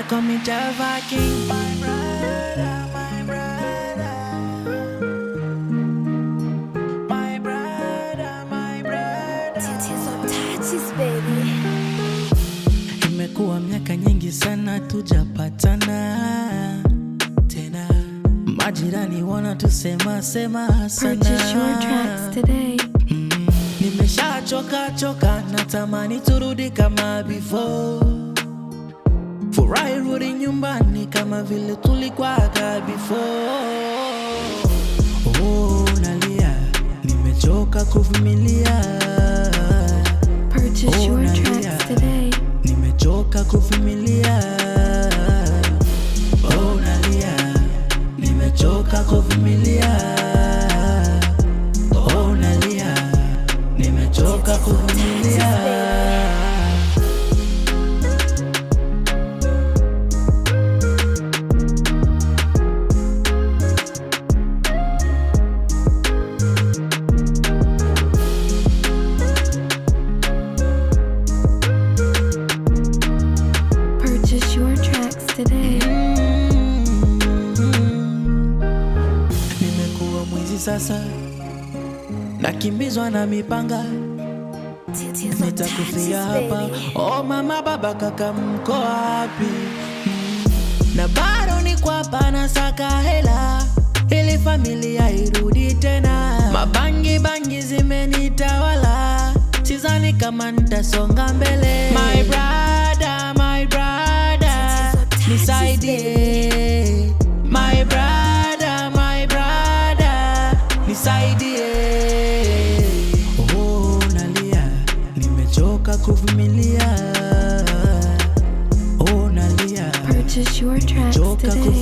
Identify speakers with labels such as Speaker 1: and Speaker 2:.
Speaker 1: call me Java King. My brother, my brother. My brother, my brother.
Speaker 2: Tatizo touches, baby.
Speaker 1: Imekuwa miaka nyingi sana tujapatana tena. Majirani wana tusema sana.
Speaker 2: Purchase your tracks today.
Speaker 1: Nimesha choka natamani turudi kama before. Furahi rudi nyumbani kama vile tulikuwaga before. Oh, nalia, nimechoka kuvumilia.
Speaker 2: Purchase your tracks today.
Speaker 1: Nimechoka kuvumilia. Oh, nalia, nimechoka kuvumilia. Oh, nalia, nimechoka kuvumilia.
Speaker 2: Purchase your tracks today.
Speaker 1: Nimekuwa mwizi sasa, nakimbizwa na mipanga.
Speaker 2: Tatizo
Speaker 1: Nitakufia
Speaker 2: touches,
Speaker 1: hapa.
Speaker 2: baby.
Speaker 1: Oh mama baba kaka mko wapi? Na bado niko hapa nasaka hela ili familia irudi tena. Bangi zimenitawala, sidhani kama nitasonga mbele. My brother, nisaidie. My brother, nisaidie. Oh, nalia, nimechoka kuvumilia. Oh, nalia,
Speaker 2: Purchase your tracks
Speaker 1: nimechoka
Speaker 2: today.